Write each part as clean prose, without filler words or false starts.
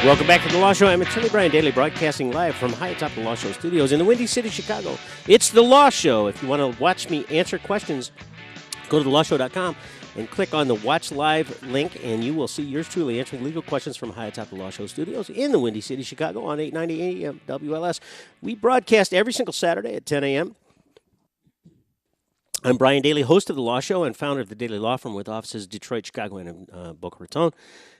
Welcome back to The Law Show. I'm attorney Brian Dailey, broadcasting live from high atop the Law Show studios in the Windy City, Chicago. It's The Law Show. If you want to watch me answer questions, go to thelawshow.com and click on the Watch Live link, and you will see yours truly answering legal questions from high atop the Law Show studios in the Windy City, Chicago on 890 AM WLS. We broadcast every single Saturday at 10 a.m. I'm Brian Dailey, host of The Law Show and founder of the Dailey Law Firm with offices in Detroit, Chicago, and Boca Raton.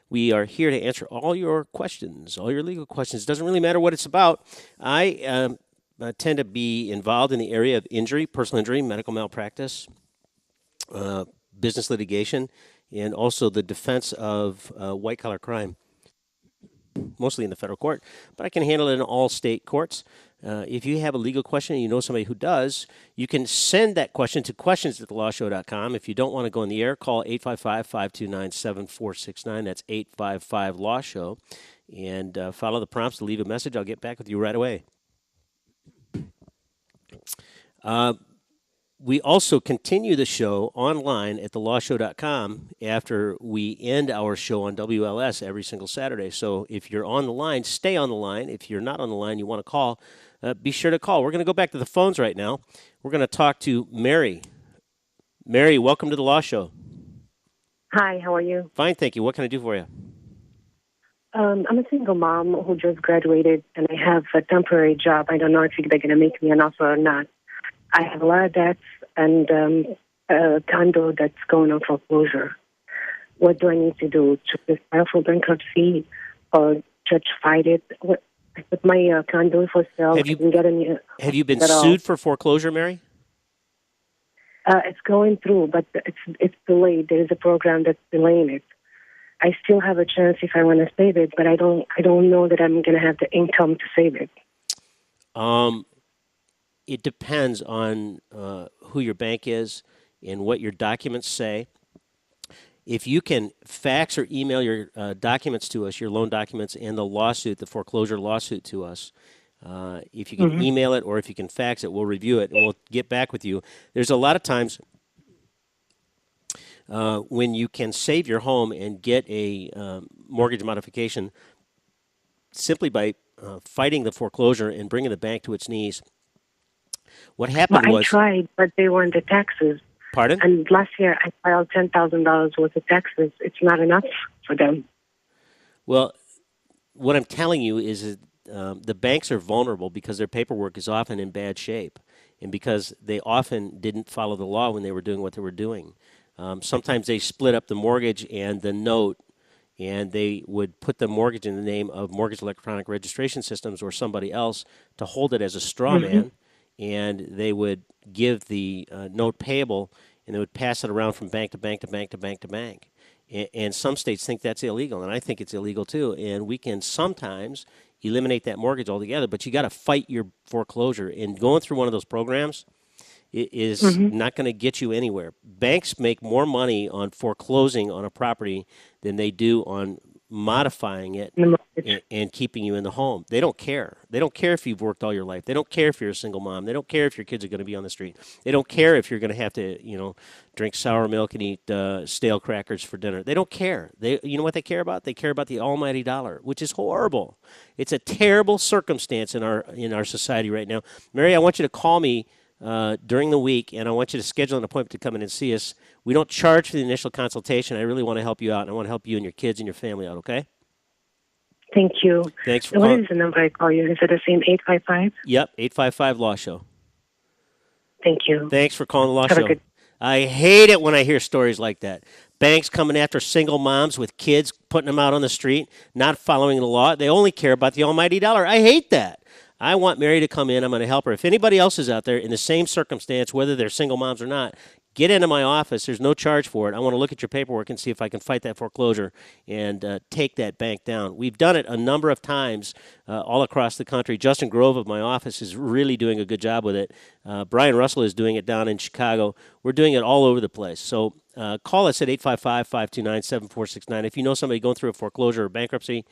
We are here to answer all your questions, all your legal questions. It doesn't really matter what it's about. I tend to be involved in the area of injury, personal injury, medical malpractice, business litigation, and also the defense of white-collar crime, mostly in the federal court. But I can handle it in all state courts. If you have a legal question and you know somebody who does, you can send that question to questions@thelawshow.com. If you don't want to go on the air, call 855-529-7469. That's 855-LAW-SHOW. And follow the prompts to leave a message. I'll get back with you right away. We also continue the show online at thelawshow.com after we end our show on WLS every single Saturday. So if you're on the line, stay on the line. If you're not on the line, you want to call, be sure to call. We're going to go back to the phones right now. We're going to talk to Mary. Mary, welcome to the Law Show. Hi, how are you? Fine, thank you. What can I do for you? I'm a single mom who just graduated, and I have a temporary job. I don't know if they're going to make me an offer or not. I have a lot of debts and a condo that's going on foreclosure. What do I need to do? To file for bankruptcy or judge fight it? I put my condo for sale. Have you been sued for foreclosure, Mary? It's going through, but it's delayed. There is a program that's delaying it. I still have a chance if I want to save it, but I don't know that I'm going to have the income to save it. It depends on who your bank is and what your documents say. If you can fax or email your documents to us, your loan documents and the lawsuit, the foreclosure lawsuit to us, if you can email it or if you can fax it, we'll review it and we'll get back with you. There's a lot of times when you can save your home and get a mortgage modification simply by fighting the foreclosure and bringing the bank to its knees. What happened was... I tried, but they weren't the taxes. Pardon? And last year I filed $10,000 worth of taxes. It's not enough for them. Well, what I'm telling you is the banks are vulnerable because their paperwork is often in bad shape and because they often didn't follow the law when they were doing what they were doing. Sometimes they split up the mortgage and the note, and they would put the mortgage in the name of Mortgage Electronic Registration Systems or somebody else to hold it as a straw man. And they would give the note payable, and they would pass it around from bank to bank to bank to bank to bank. And some states think that's illegal, and I think it's illegal too. And we can sometimes eliminate that mortgage altogether, but you got to fight your foreclosure. And going through one of those programs is not going to get you anywhere. Banks make more money on foreclosing on a property than they do on modifying it and keeping you in the home. They don't care. They don't care if you've worked all your life. They don't care if you're a single mom. They don't care if your kids are going to be on the street. They don't care if you're going to have to, drink sour milk and eat stale crackers for dinner. They don't care. You know what they care about? They care about the almighty dollar, which is horrible. It's a terrible circumstance in our society right now. Mary, I want you to call me during the week, and I want you to schedule an appointment to come in and see us. We don't charge for the initial consultation. I really want to help you out, and I want to help you and your kids and your family out, okay? Thank you. Thanks for calling. What is the number I call you? Is it the same 855? Yep, 855-LAW-SHOW. Thank you. Thanks for calling the Law Show. I hate it when I hear stories like that. Banks coming after single moms with kids, putting them out on the street, not following the law. They only care about the almighty dollar. I hate that. I want Mary to come in. I'm going to help her. If anybody else is out there in the same circumstance, whether they're single moms or not, get into my office. There's no charge for it. I want to look at your paperwork and see if I can fight that foreclosure and take that bank down. We've done it a number of times all across the country. Justin Grove of my office is really doing a good job with it. Brian Russell is doing it down in Chicago. We're doing it all over the place. So call us at 855-529-7469. If you know somebody going through a foreclosure or bankruptcy,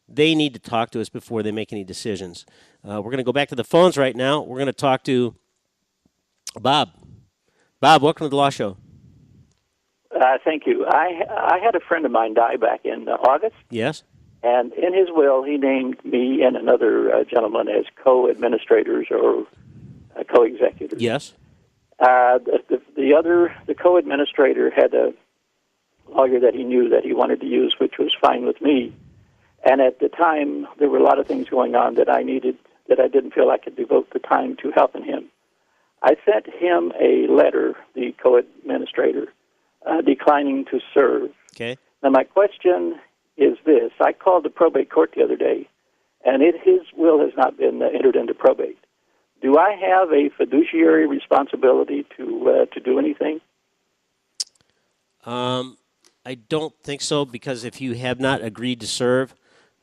they need to talk to us before they make any decisions. We're going to go back to the phones right now. We're going to talk to Bob. Bob, welcome to the Law Show. Thank you. I had a friend of mine die back in August. Yes. And in his will, he named me and another gentleman as co-administrators or co-executors. Yes. The co-administrator had a lawyer that he knew that he wanted to use, which was fine with me. And at the time, there were a lot of things going on that I didn't feel I could devote the time to helping him. I sent him a letter, the co-administrator, declining to serve. Okay. Now, my question is this. I called the probate court the other day, and his will has not been entered into probate. Do I have a fiduciary responsibility to do anything? I don't think so, because if you have not agreed to serve,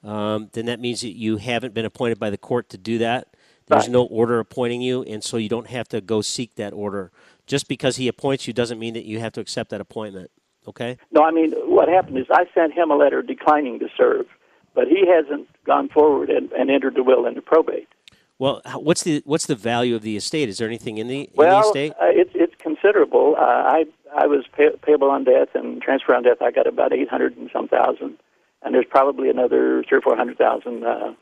then that means that you haven't been appointed by the court to do that. There's no order appointing you, and so you don't have to go seek that order. Just because he appoints you doesn't mean that you have to accept that appointment. Okay? No, I mean, what happened is I sent him a letter declining to serve, but he hasn't gone forward and entered the will into probate. Well, what's the value of the estate? Is there anything in the estate? It's considerable. I was payable on death and transfer on death. I got about 800 and some thousand, and there's probably another 300,000 or 400,000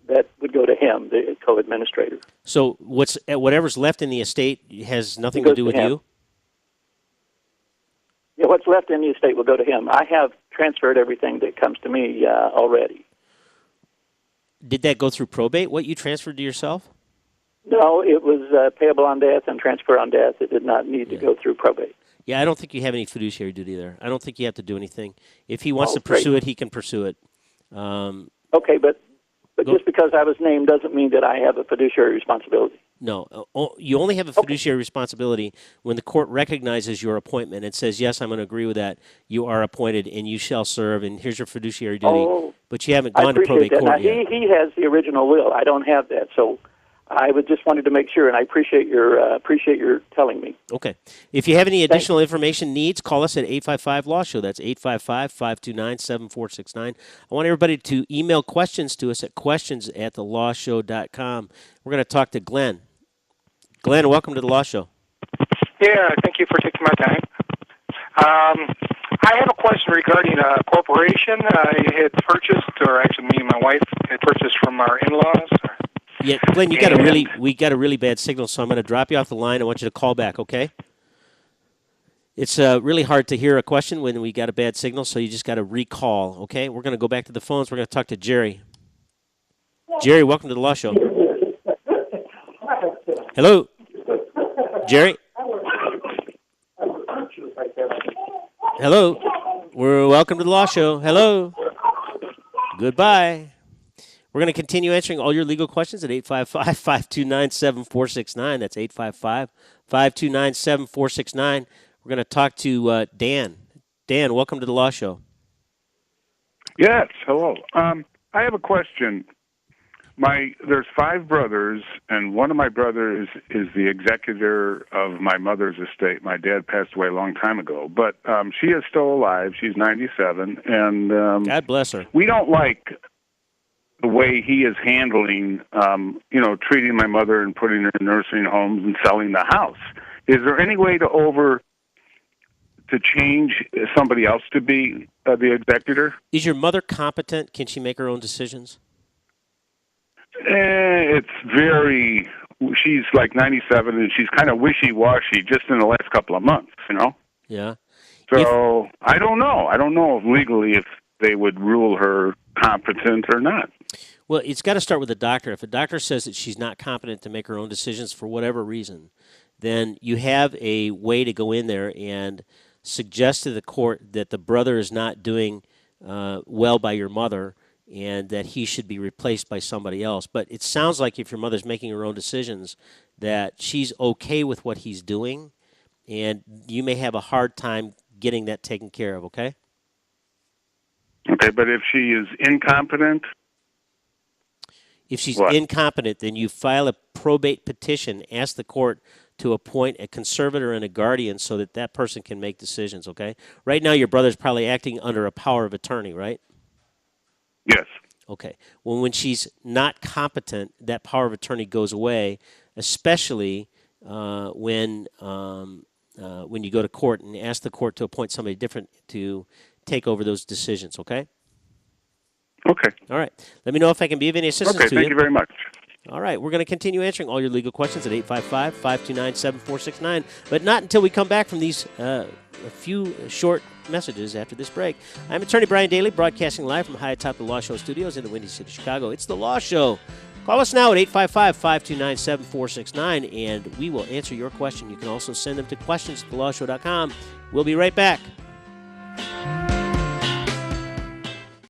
that would go to him, the co-administrator. So whatever's left in the estate has nothing to do with you? Yeah, what's left in the estate will go to him. I have transferred everything that comes to me already. Did that go through probate, what you transferred to yourself? No, it was payable on death and transfer on death. It did not need to go through probate. Yeah, I don't think you have any fiduciary duty there. I don't think you have to do anything. If he wants to pursue it, he can pursue it. Okay, but just because I was named doesn't mean that I have a fiduciary responsibility. No, you only have a fiduciary responsibility when the court recognizes your appointment and says, yes, I'm going to agree with that. You are appointed and you shall serve, and here's your fiduciary duty. But you haven't gone to probate court now, yet. He has the original will. I don't have that, so I just wanted to make sure, and I appreciate your telling me. Okay. If you have any additional information needs, call us at 855-LAW-SHOW. That's 855-529-7469. I want everybody to email questions to us at questions@thelawshow.com. We're going to talk to Glenn. Glenn, welcome to the Law Show. Yeah, thank you for taking my time. I have a question regarding a corporation I had purchased, or actually me and my wife had purchased from our in-laws. Yeah, Glenn, we got a really bad signal, so I'm going to drop you off the line. I want you to call back, okay? It's really hard to hear a question when we got a bad signal, so you just got to recall, okay? We're going to go back to the phones. We're going to talk to Jerry. Jerry, welcome to the Law Show. Hello? Jerry? Hello? We're welcome to the Law Show. Hello? Goodbye. We're going to continue answering all your legal questions at 855-529-7469. That's 855-529-7469. We're going to talk to Dan. Dan, welcome to the Law Show. Yes, hello. I have a question. There's 5 brothers, and one of my brothers is the executor of my mother's estate. My dad passed away a long time ago, but she is still alive. She's 97, and God bless her. We don't like the way he is handling, treating my mother and putting her in nursing homes and selling the house. Is there any way to change somebody else to be the executor? Is your mother competent? Can she make her own decisions? She's like 97, and she's kind of wishy-washy just in the last couple of months, Yeah. So I don't know. I don't know legally if they would rule her competent or not. Well, it's got to start with the doctor. If a doctor says that she's not competent to make her own decisions for whatever reason, then you have a way to go in there and suggest to the court that the brother is not doing well by your mother and that he should be replaced by somebody else. But it sounds like if your mother's making her own decisions, that she's okay with what he's doing, and you may have a hard time getting that taken care of, okay? Okay, but if she is incompetent? If she's incompetent, then you file a probate petition, ask the court to appoint a conservator and a guardian so that that person can make decisions, okay? Right now your brother's probably acting under a power of attorney, right? Yes. Okay. Well, when she's not competent, that power of attorney goes away, especially when you go to court and ask the court to appoint somebody different to take over those decisions, okay? Okay. All right. Let me know if I can be of any assistance Okay, to thank you very much. All right. We're going to continue answering all your legal questions at 855-529-7469, but not until we come back from these a few short messages after this break. I'm attorney Brian Dailey, broadcasting live from high atop the Law Show studios in the Windy City, Chicago. It's the Law Show. Call us now at 855-529-7469, and we will answer your question. You can also send them to questions@thelawshow.com. We'll be right back.